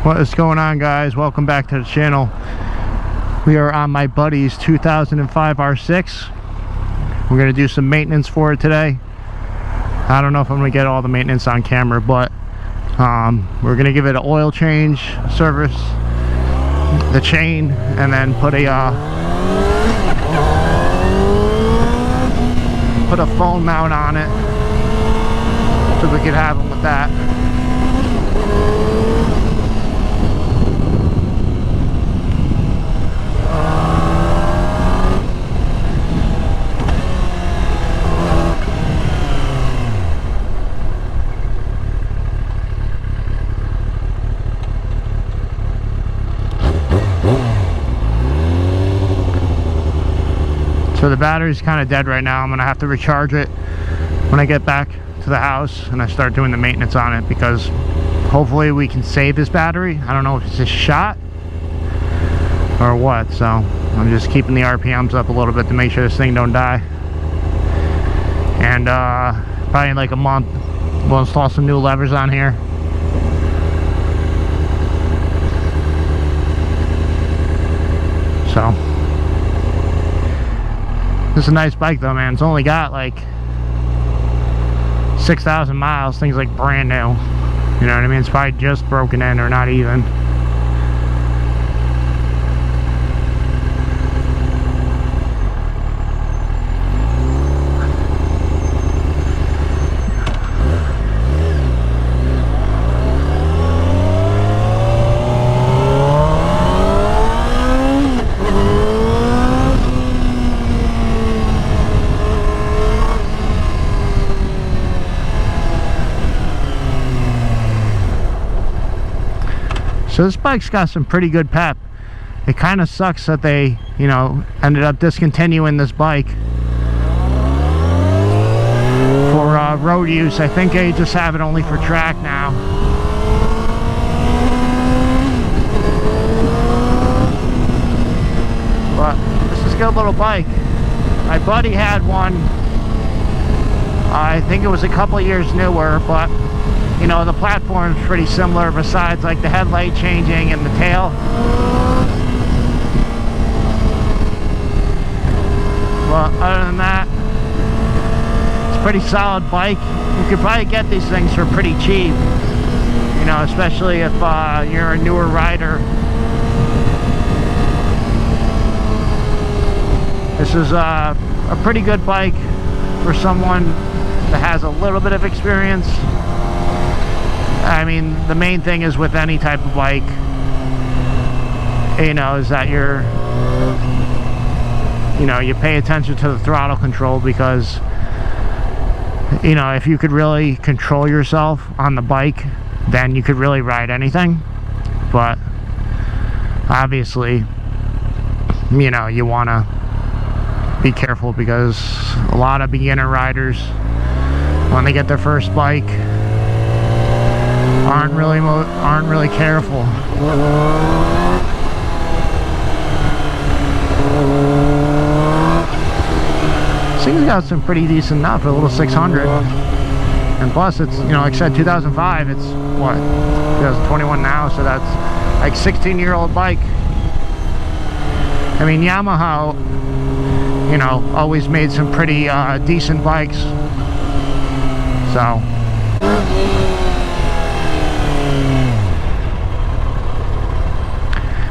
What is going on, guys? Welcome back to the channel. We are on my buddy's 2005 R6. We're going to do some maintenance for it today. I don't know if I'm going to get all the maintenance on camera, but we're going to give it an oil change, service the chain, and then put a phone mount on it so we could have them with that. So the battery's kind of dead right now. I'm gonna have to recharge it when I get back to the house and I start doing the maintenance on it, because hopefully we can save this battery. I don't know if it's a shot or what, so I'm just keeping the RPMs up a little bit to make sure this thing don't die. And probably in like a month we'll install some new levers on here. So this is a nice bike though, man. It's only got like 6,000 miles. Thing's like brand new. You know what I mean? It's probably just broken in or not even. So this bike's got some pretty good pep. It kind of sucks that they, you know, ended up discontinuing this bike for road use. I think they just have it only for track now. But this is a good little bike. My buddy had one. I think it was a couple years newer, but you know, the platform's pretty similar besides like the headlight changing and the tail. Well, other than that, it's a pretty solid bike. You could probably get these things for pretty cheap, you know, especially if you're a newer rider. This is a pretty good bike for someone that has a little bit of experience. I mean, the main thing is with any type of bike, you know, is that you pay attention to the throttle control, because, you know, if you could really control yourself on the bike, then you could really ride anything. But obviously, you know, you want to be careful, because a lot of beginner riders, when they get their first bike, aren't really careful. This thing's got some pretty decent enough for a little 600, and plus it's, you know, like I said, 2005. It's what, 2021 now, so that's like 16-year-old bike. I mean, Yamaha, you know, always made some pretty decent bikes. So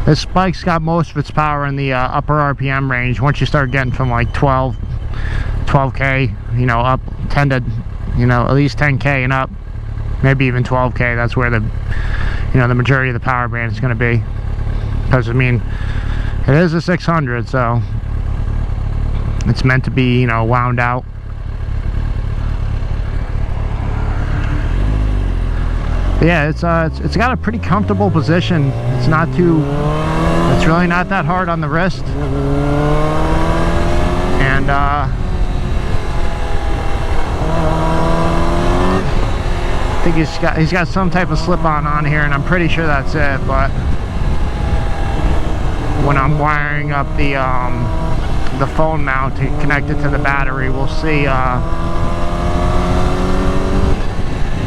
this bike's got most of its power in the upper RPM range. Once you start getting from like 12k, you know, up 10 to, you know, at least 10k and up, maybe even 12k, that's where the, you know, the majority of the power band is going to be. Because I mean, it is a 600, so it's meant to be, you know, wound out. But yeah, it's got a pretty comfortable position. It's not too, it's really not that hard on the wrist. And I think he's got some type of slip-on here, and I'm pretty sure that's it. But when I'm wiring up the phone mount to connect it to the battery, we'll see.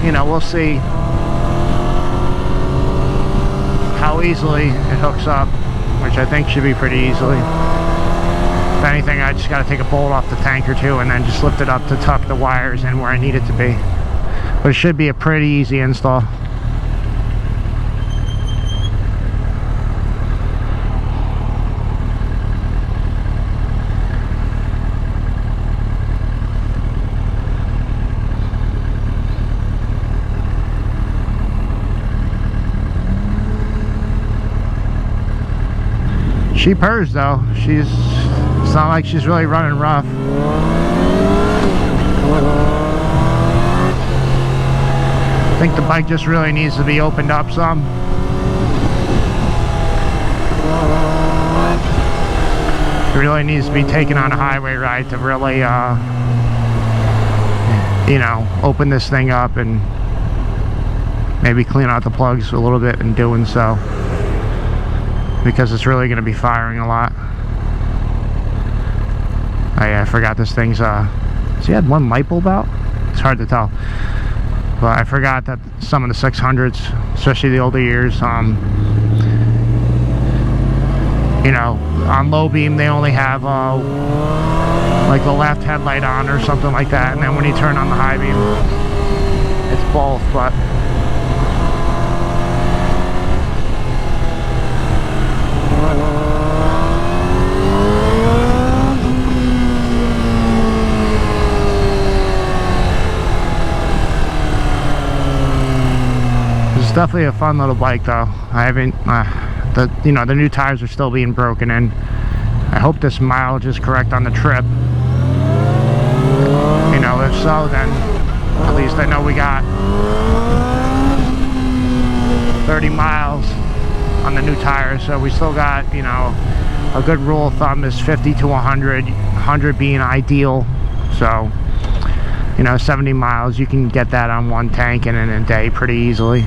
You know, we'll see how easily it hooks up, which I think should be pretty easily. If anything, I just got to take a bolt off the tank or two and then just lift it up to tuck the wires in where I need it to be. But it should be a pretty easy install. She purrs though. It's not like she's really running rough. I think the bike just really needs to be opened up some. It really needs to be taken on a highway ride to really, you know, open this thing up and maybe clean out the plugs a little bit in doing so. Because it's really going to be firing a lot. Oh yeah, I forgot this thing's, does he have one light bulb out? It's hard to tell. But I forgot that some of the 600s, especially the older years, you know, on low beam they only have like the left headlight on or something like that, and then when you turn on the high beam, it's both. But it's definitely a fun little bike though. I haven't, you know, the new tires are still being broken in. I hope this mileage is correct on the trip. You know, if so, then at least I know we got 30 miles on the new tires. So we still got, you know, a good rule of thumb is 50 to 100, 100 being ideal. So, you know, 70 miles, you can get that on one tank and in a day pretty easily.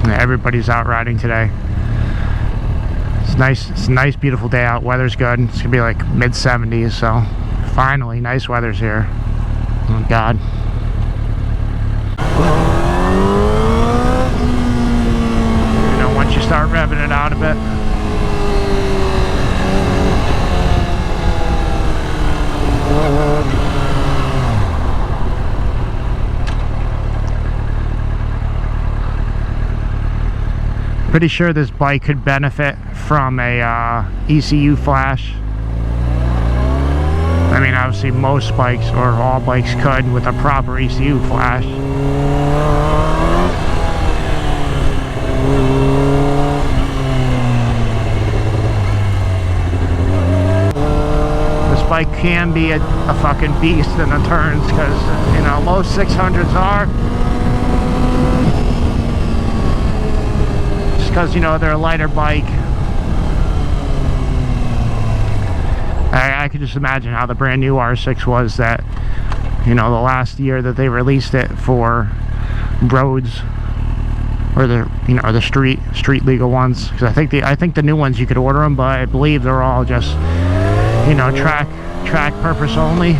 Everybody's out riding today. It's nice. It's a nice, beautiful day out. Weather's good. It's gonna be like mid-70s. So finally, nice weather's here. Oh God. You know, once you start revving it out a bit. Pretty sure this bike could benefit from a ECU flash. I mean, obviously most bikes or all bikes could with a proper ECU flash. This bike can be a fucking beast in the turns because, you know, most 600s are. Because, you know, they're a lighter bike. I could just imagine how the brand new R6 was that, you know, the last year that they released it for roads or the, you know, the street legal ones. Because I think the new ones you could order them, but I believe they're all just, you know, track purpose only.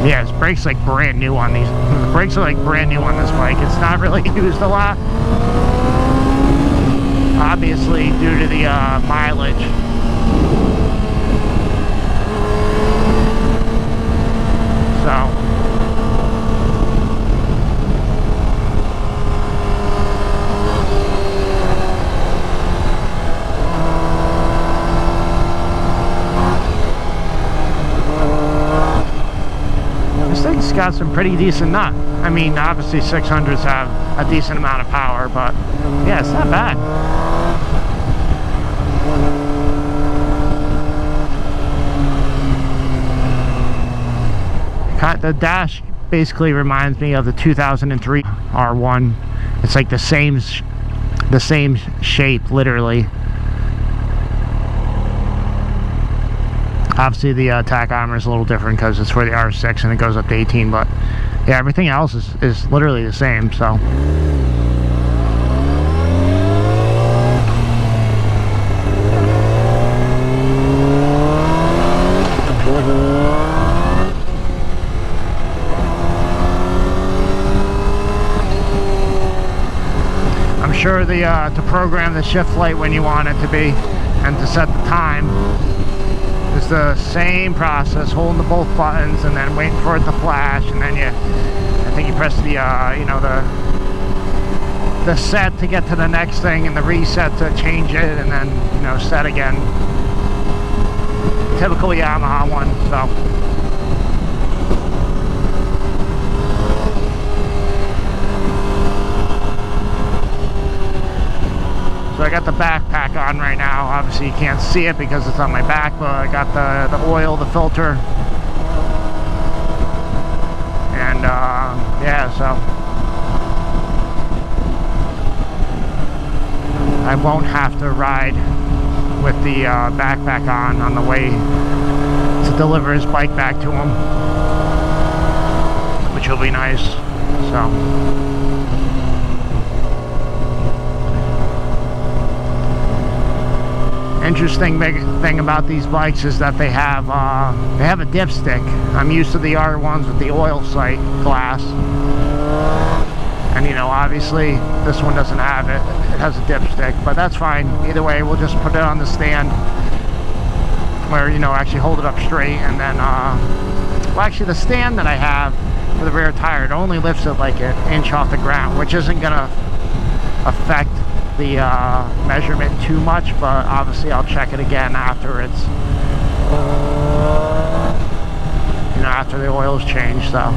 Yeah, his brakes like brand new on these. The brakes are like brand new on this bike. It's not really used a lot. Obviously, due to the mileage. So. got some pretty decent nut. I mean, obviously 600s have a decent amount of power, but yeah, it's not bad. The dash basically reminds me of the 2003 R1. It's like the same shape, literally. Obviously the tachometer is a little different because it's for the R6 and it goes up to 18, but yeah, everything else is literally the same. So I'm sure to program the shift light when you want it to be and to set the time is the same process, holding the both buttons and then waiting for it to flash, and then I think you press the you know, the set to get to the next thing and the reset to change it, and then, you know, set again. Typical Yamaha one. So I got the backpack on right now. Obviously you can't see it because it's on my back, but I got the oil, the filter, and yeah, so I won't have to ride with the backpack on the way to deliver his bike back to him, which will be nice. So interesting big thing about these bikes is that they have a dipstick. I'm used to the R1s with the oil sight glass, and you know, obviously this one doesn't have it. It has a dipstick, but that's fine. Either way, we'll just put it on the stand where, you know, actually hold it up straight, and then well, actually the stand that I have for the rear tire, it only lifts it like an inch off the ground, which isn't gonna affect the measurement too much, but obviously I'll check it again after it's you know, after the oil's changed. So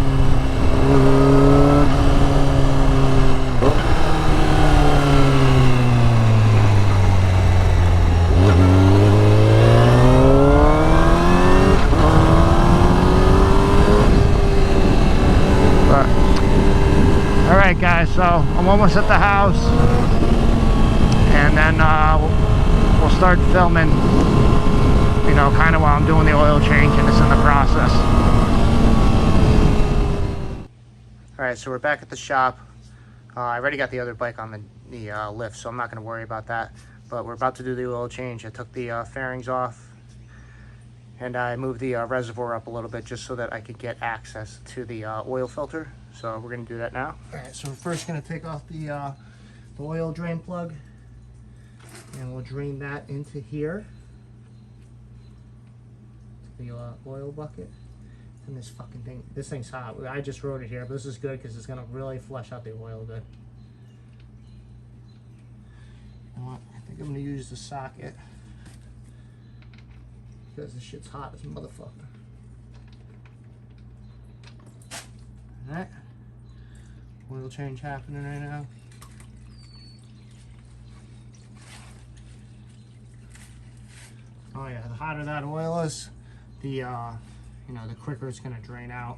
but alright guys, so I'm almost at the house, and then we'll start filming, you know, kind of while I'm doing the oil change and it's in the process. Alright, so we're back at the shop. I already got the other bike on the lift, so I'm not going to worry about that, but we're about to do the oil change. I took the fairings off, and I moved the reservoir up a little bit just so that I could get access to the oil filter. So we're going to do that now. Alright, so we're first going to take off the oil drain plug, and we'll drain that into here, to the oil bucket. And this fucking thing, this thing's hot. I just wrote it here, but this is good because it's going to really flush out the oil good. I think I'm going to use the socket because this shit's hot as a motherfucker. Alright, oil change happening right now. Oh yeah, the hotter that oil is, the you know, the quicker it's going to drain out,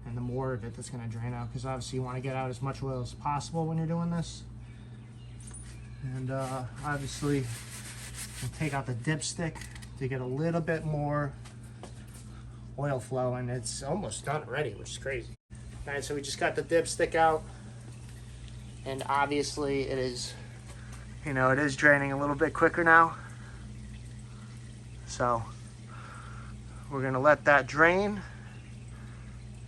and the more of it that's going to drain out, because obviously you want to get out as much oil as possible when you're doing this. And obviously we'll take out the dipstick to get a little bit more oil flow, and it's almost done already, which is crazy. Alright, so we just got the dipstick out, and obviously it is, you know, it is draining a little bit quicker now. So we're gonna let that drain,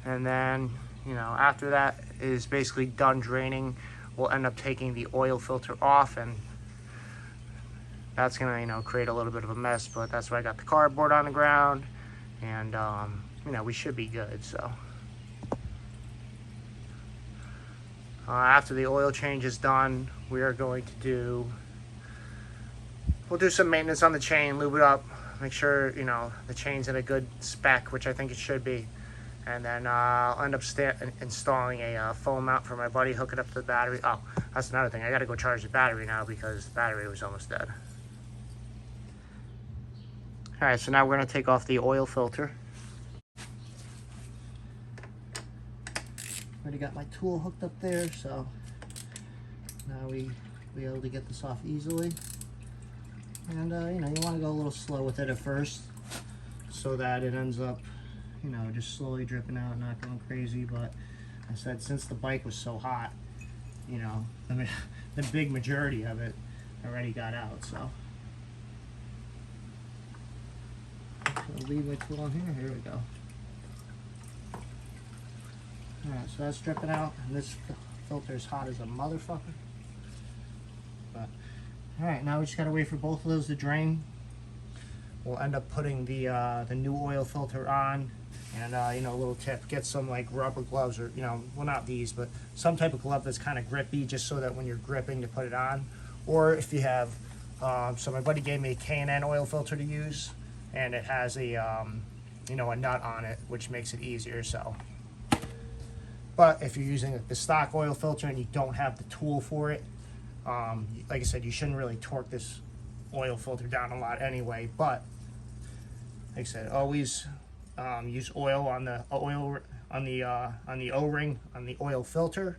and then, you know, after that is basically done draining, we'll end up taking the oil filter off, and that's gonna, you know, create a little bit of a mess, but that's why I got the cardboard on the ground, and you know, we should be good. So after the oil change is done, we are going to we'll do some maintenance on the chain, lube it up, make sure, you know, the chain's in a good spec, which I think it should be, And then I'll end up installing a phone mount for my buddy, hook it up to the battery. Oh, that's another thing. I got to go charge the battery now because the battery was almost dead. All right, so now we're going to take off the oil filter. Already got my tool hooked up there, so now we'll be able to get this off easily. And you know, you want to go a little slow with it at first so that it ends up, you know, just slowly dripping out, not going crazy. But I said, since the bike was so hot, you know, the big majority of it already got out. So I'll leave my tool on here. Here we go. Alright, so that's dripping out, and this filter is hot as a motherfucker. But alright, now we just gotta wait for both of those to drain. We'll end up putting the new oil filter on, and you know, a little tip: get some like rubber gloves, or you know, well, not these, but some type of glove that's kind of grippy, just so that when you're gripping to put it on. Or if you have, so my buddy gave me a K&N oil filter to use, and it has a you know, a nut on it, which makes it easier. So. But if you're using the stock oil filter and you don't have the tool for it, like I said, you shouldn't really torque this oil filter down a lot anyway. But like I said, always use oil on the O-ring on the oil filter,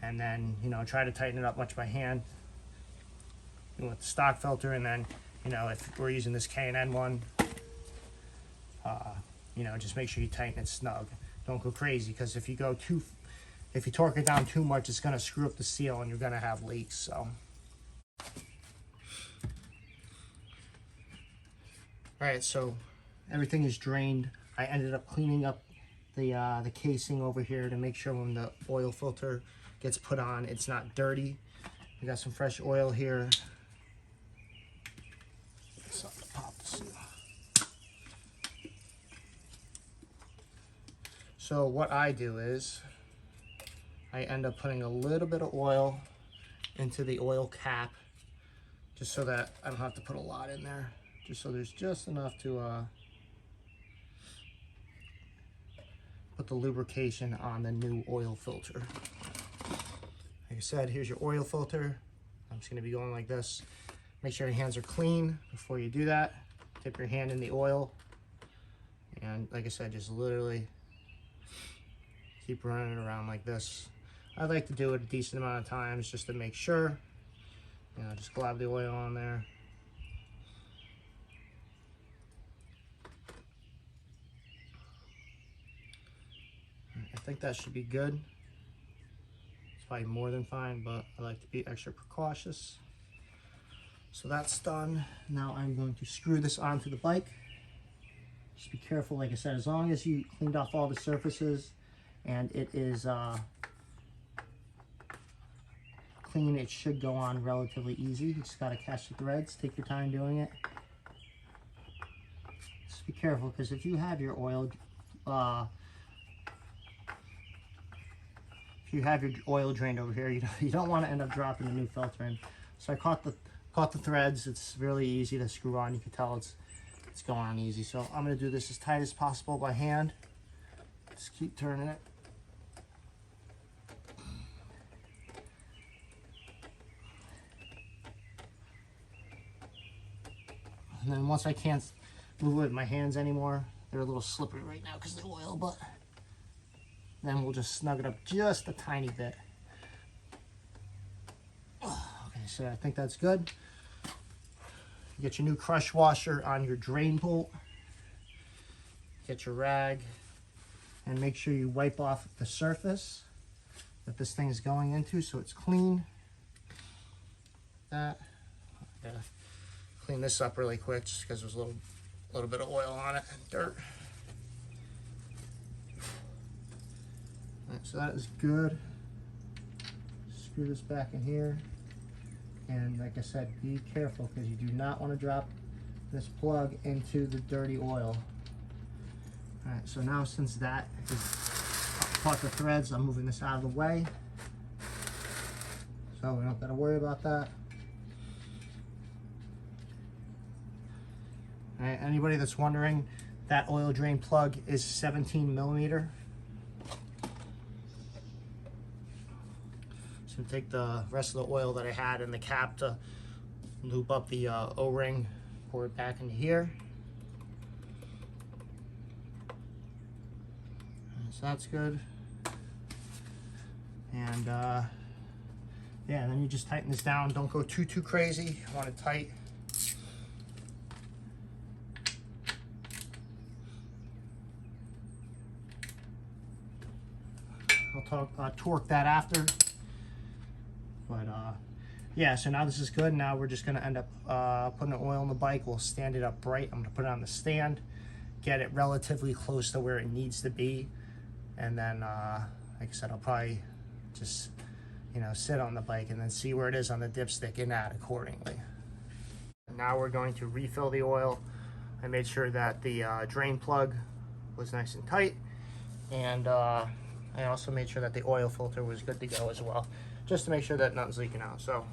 and then, you know, try to tighten it up much by hand with the stock filter. And then, you know, if we're using this K&N one, you know, just make sure you tighten it snug. Don't go crazy, because if you torque it down too much, it's going to screw up the seal and you're going to have leaks. So alright, so everything is drained. I ended up cleaning up the casing over here to make sure when the oil filter gets put on, it's not dirty. We got some fresh oil here. Something to pop the seal. So what I do is I end up putting a little bit of oil into the oil cap, just so that I don't have to put a lot in there, just so there's just enough to put the lubrication on the new oil filter. Like I said, here's your oil filter. I'm just going to be going like this. Make sure your hands are clean before you do that. Dip your hand in the oil, and like I said, just literally keep running it around like this. I like to do it a decent amount of times just to make sure. You know, just glab the oil on there. I think that should be good. It's probably more than fine, but I like to be extra precautious. So that's done. Now I'm going to screw this onto the bike. Just be careful, like I said, as long as you cleaned off all the surfaces and it is clean, it should go on relatively easy. You just gotta catch the threads, take your time doing it. Just be careful, because if you have your oil drained over here, you don't want to end up dropping the new filter in. So I caught the threads. It's really easy to screw on. You can tell it's going on easy. So I'm going to do this as tight as possible by hand. Just keep turning it. And then once I can't move it with my hands anymore, they're a little slippery right now because of the oil, but then we'll just snug it up just a tiny bit. Okay, so I think that's good. Get your new crush washer on your drain bolt. Get your rag and make sure you wipe off the surface that this thing is going into so it's clean. That. Yeah. Clean this up really quick just because there's a little bit of oil on it and dirt. Alright, so that is good. Screw this back in here. And like I said, be careful, because you do not want to drop this plug into the dirty oil. Alright, so now since that is caught the threads, I'm moving this out of the way. So we don't got to worry about that. Alright, anybody that's wondering, That oil drain plug is 17 millimeter. So take the rest of the oil that I had in the cap to loop up the O-ring, pour it back into here. So that's good. And yeah, and then you just tighten this down. Don't go too crazy. You want it tight. I'll torque that after. But yeah, so now this is good. Now we're just gonna end up putting the oil on the bike. We'll stand it up bright. I'm gonna put it on the stand, get it relatively close to where it needs to be. And then, like I said, I'll probably just, you know, sit on the bike and then see where it is on the dipstick and add accordingly. Now we're going to refill the oil. I made sure that the drain plug was nice and tight. And I also made sure that the oil filter was good to go as well, just to make sure that nothing's leaking out. So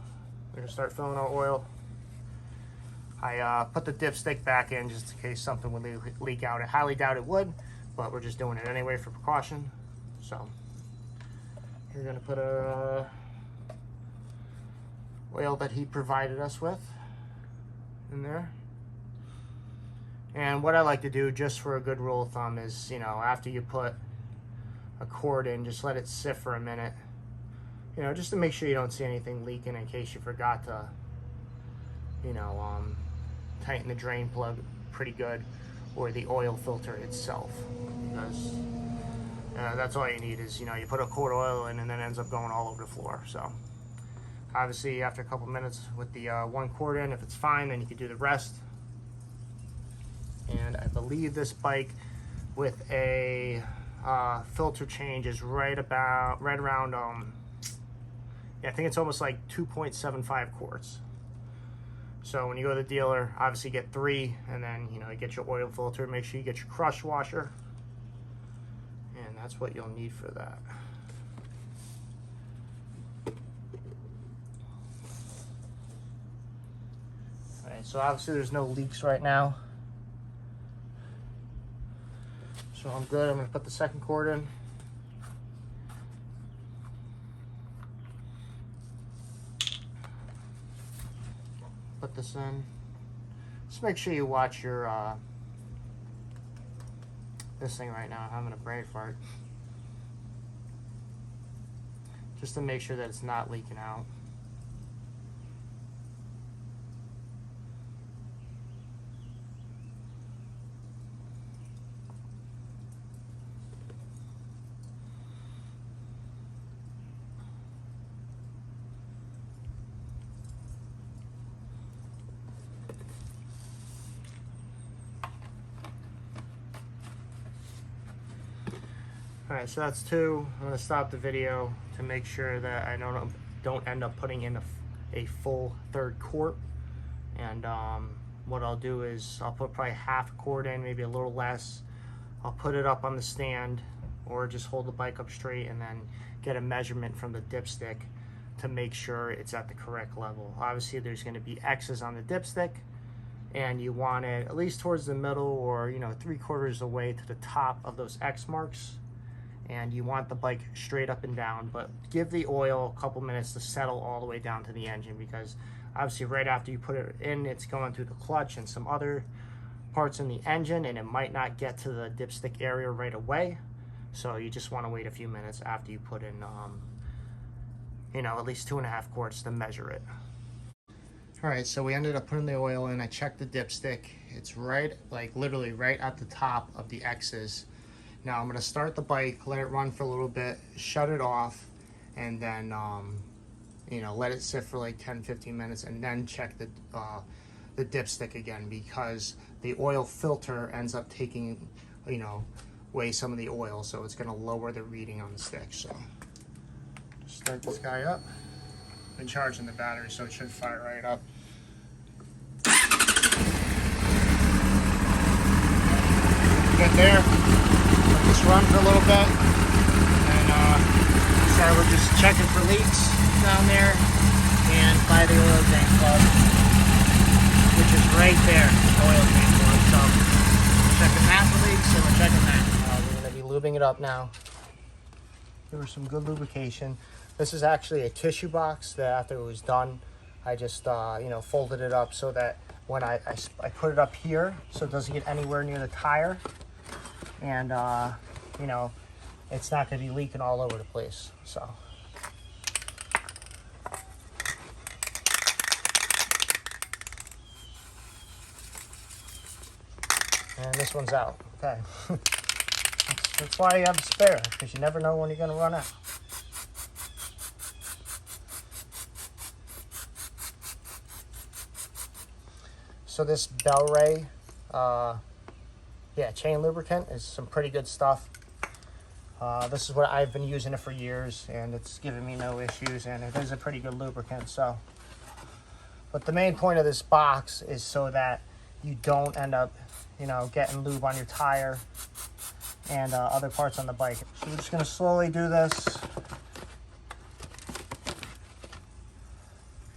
we're gonna start filling our oil. I put the dipstick back in just in case something would leak out. I highly doubt it would, but we're just doing it anyway for precaution. So we're gonna put our oil that he provided us with in there. And what I like to do, just for a good rule of thumb, is, you know, after you put a cord in, just let it sit for a minute, you know, just to make sure you don't see anything leaking, in case you forgot to, you know, tighten the drain plug pretty good, or the oil filter itself, because that's all you need is, you know, you put a quart of oil in and then it ends up going all over the floor. So obviously after a couple minutes with the 1 quart in, if it's fine, then you can do the rest. And I believe this bike with a filter change is right around yeah, I think it's almost like 2.75 quarts. So when you go to the dealer, obviously get 3, and then, you know, you get your oil filter. Make sure you get your crush washer, and that's what you'll need for that. All right, so obviously there's no leaks right now, so I'm good. I'm gonna put the second quart in. Put this in. Just make sure you watch your this thing right now. I'm having a brain fart. Just to make sure that it's not leaking out. Alright, so that's 2. I'm going to stop the video to make sure that I don't end up putting in a full 3rd quart. And what I'll do is I'll put probably half a quart in, maybe a little less. I'll put it up on the stand, or just hold the bike up straight and then get a measurement from the dipstick to make sure it's at the correct level. Obviously there's going to be X's on the dipstick, and you want it at least towards the middle, or, you know, 3/4 of the way to the top of those X marks. And you want the bike straight up and down, but give the oil a couple minutes to settle all the way down to the engine, because obviously right after you put it in, it's going through the clutch and some other parts in the engine, and it might not get to the dipstick area right away. So you just want to wait a few minutes after you put in, you know, at least 2.5 quarts to measure it. All right, so we ended up putting the oil in. I checked the dipstick. It's right, like literally right at the top of the X's. Now I'm going to start the bike, let it run for a little bit, shut it off, and then, you know, let it sit for like 10-15 minutes, and then check the dipstick again, because the oil filter ends up taking, you know, away some of the oil, so it's going to lower the reading on the stick. So just start this guy up. I've been charging the battery, so it should fire right up. Good there. Just run for a little bit, and sorry, we're just checking for leaks down there, and by the oil tank plug, which is right there, the oil tank plug. So checking that so we're checking that. We're going to be lubing it up now. Give her some good lubrication. This is actually a tissue box that after it was done, I just, you know, folded it up so that when I put it up here so it doesn't get anywhere near the tire. And, you know, it's not going to be leaking all over the place. So. And this one's out. Okay. That's why you have a spare, because you never know when you're going to run out. So this Bel-Ray, yeah, chain lubricant is some pretty good stuff. This is what I've been using it for years, and it's given me no issues, and it is a pretty good lubricant. So, but the main point of this box is so that you don't end up, you know, getting lube on your tire and other parts on the bike. So we're just going to slowly do this.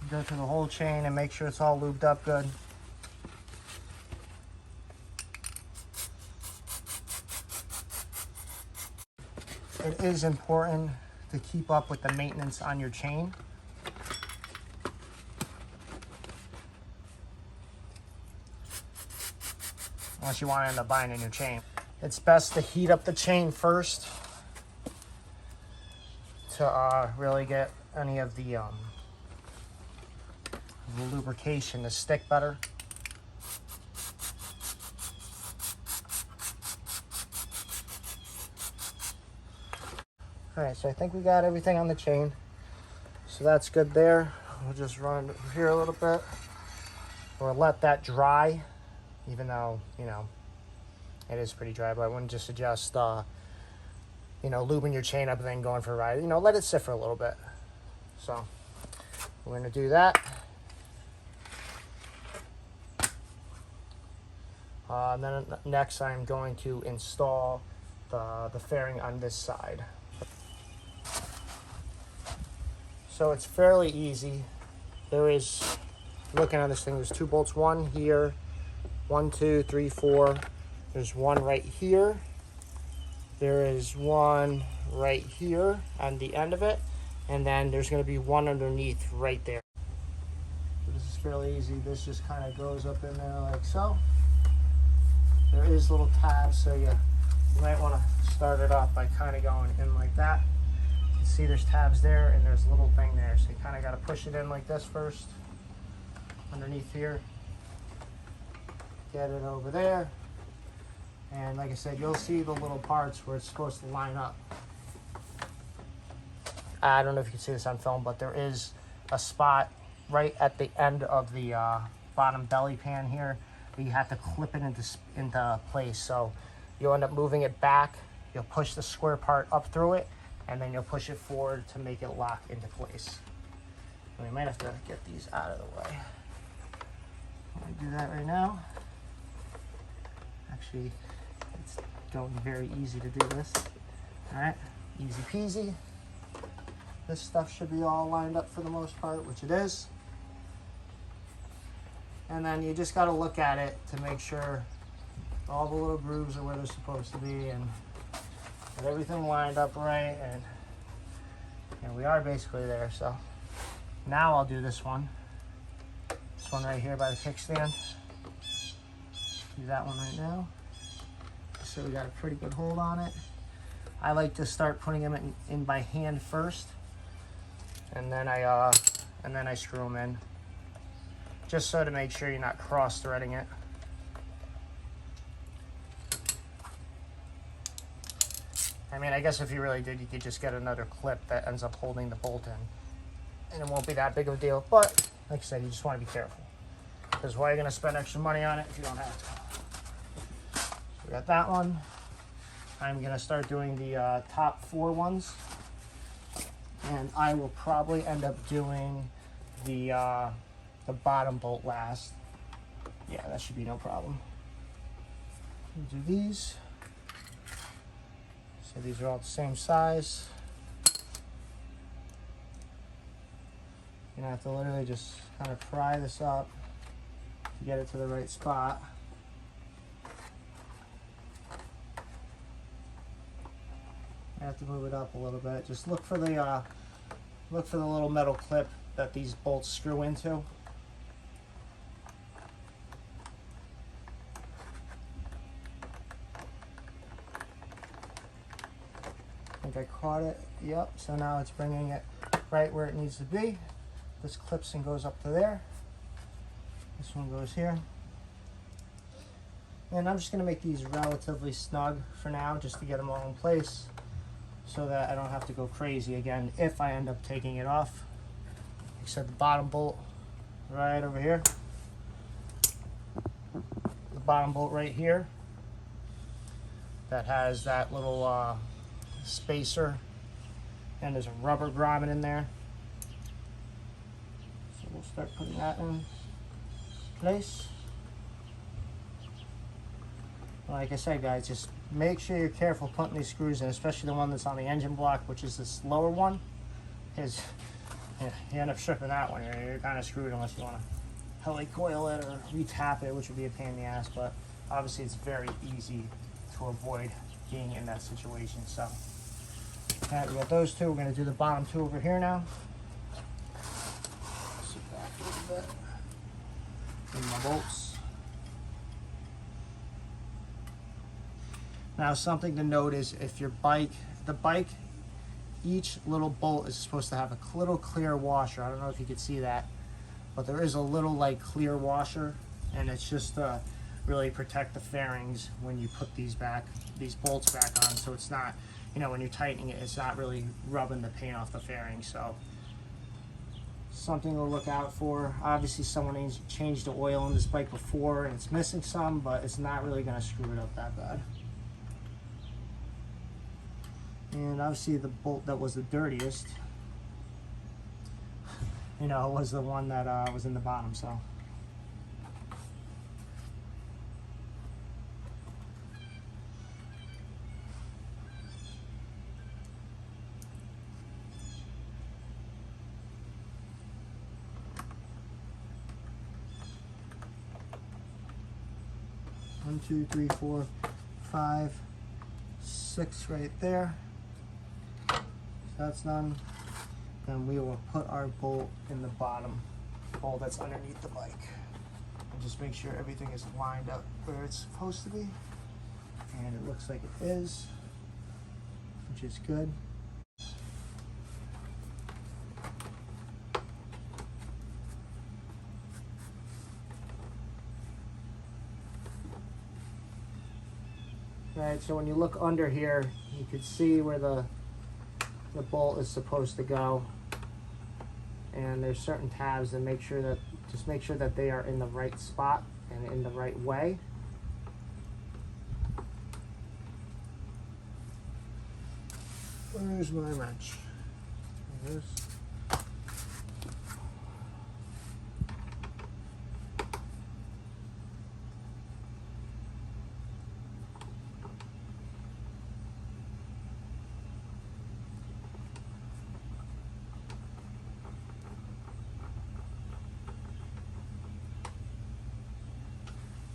Go through the whole chain and make sure it's all lubed up good. It is important to keep up with the maintenance on your chain. Unless you want to end up buying a new chain. It's best to heat up the chain first to really get any of the lubrication to stick better. Alright, so I think we got everything on the chain. So that's good there. We'll just run it here a little bit. We'll let that dry, even though, you know, it is pretty dry, but I wouldn't just suggest, you know, lubing your chain up and then going for a ride. You know, let it sit for a little bit. So we're going to do that. And then next I'm going to install the fairing on this side. So it's fairly easy. There is, looking at this thing, there's 2 bolts, one here, 1, 2, 3, 4. There's one right here. There is one right here on the end of it. And then there's going to be one underneath right there. So this is fairly easy. This just kind of goes up in there like so. There is little tabs, so you might want to start it off by kind of going in like that. You see there's tabs there and there's a little thing there, so you kind of got to push it in like this first, underneath here. Get it over there. And like I said, you'll see the little parts where it's supposed to line up. I don't know if you can see this on film, but there is a spot right at the end of the bottom belly pan here where you have to clip it into place. So you'll end up moving it back. You'll push the square part up through it, and then you'll push it forward to make it lock into place. And we might have to get these out of the way. I'm going to do that right now. Actually, it's going very easy to do this. All right, easy peasy. This stuff should be all lined up for the most part, which it is. And then you just got to look at it to make sure all the little grooves are where they're supposed to be and get everything lined up right. And we are basically there. So now I'll do this one. This one right here by the kickstand. Do that one right now. So we got a pretty good hold on it. I like to start putting them in by hand first, and then I screw them in, just so to make sure you're not cross-threading it. I mean, I guess if you really did, you could just get another clip that ends up holding the bolt in, and it won't be that big of a deal. But like I said, you just want to be careful, because why are you going to spend extra money on it if you don't have to? We got that one. I'm gonna start doing the top 4 ones, and I will probably end up doing the bottom bolt last. Yeah, that should be no problem. We'll do these. So these are all the same size. You're gonna have to literally just kind of pry this up to get it to the right spot. I have to move it up a little bit. Just look for the little metal clip that these bolts screw into. I think I caught it. Yep. So now it's bringing it right where it needs to be. This clips and goes up to there. This one goes here. And I'm just going to make these relatively snug for now, just to get them all in place, so that I don't have to go crazy again if I end up taking it off. Except the bottom bolt right over here. The bottom bolt right here that has that little spacer, and there's a rubber grommet in there. So we'll start putting that in place. Like I said, guys, just make sure you're careful putting these screws in, especially the one that's on the engine block, which is this lower one. Because you end up stripping that one. You're kind of screwed unless you want to heli coil it or retap it, which would be a pain in the ass. But obviously, it's very easy to avoid being in that situation. So, all right, we got those two. We're going to do the bottom two over here now. Sit back a little bit. In my bolts. Now, something to note is if your bike, each little bolt is supposed to have a little clear washer. I don't know if you could see that, but there is a little like clear washer, and it's just to really protect the fairings when you put these bolts back on. So it's not, when you're tightening it, it's not really rubbing the paint off the fairing. So something to look out for. Obviously, someone changed the oil on this bike before, and it's missing some, but it's not really going to screw it up that bad. And obviously the bolt that was the dirtiest, was the one that was in the bottom, so. One, two, three, four, 5, 6 right there. That's done. Then we will put our bolt in the bottom hole that's underneath the bike. And just make sure everything is lined up where it's supposed to be. And it looks like it is, which is good. Alright, so when you look under here, you can see where the bolt is supposed to go, and there's certain tabs that make sure that they are in the right spot and in the right way. Where's my wrench? There it is.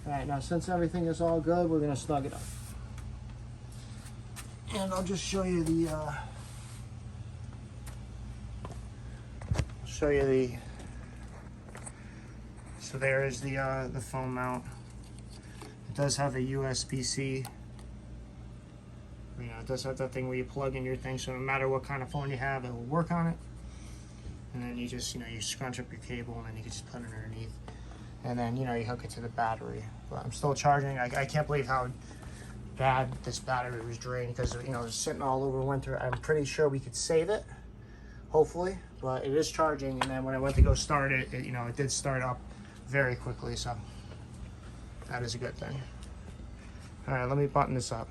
Alright, now since everything is all good, we're going to snug it up. And I'll just show you so there is the phone mount. It does have a USB-C. It does have that thing where you plug in your thing, so no matter what kind of phone you have, it will work on it. And then you just, you scrunch up your cable, and then you can just put it underneath. And then, you hook it to the battery. But I'm still charging. I can't believe how bad this battery was drained, because, it was sitting all over winter. I'm pretty sure we could save it, hopefully. But it is charging, and then when I went to go start it, it did start up very quickly, so that is a good thing. All right, let me button this up.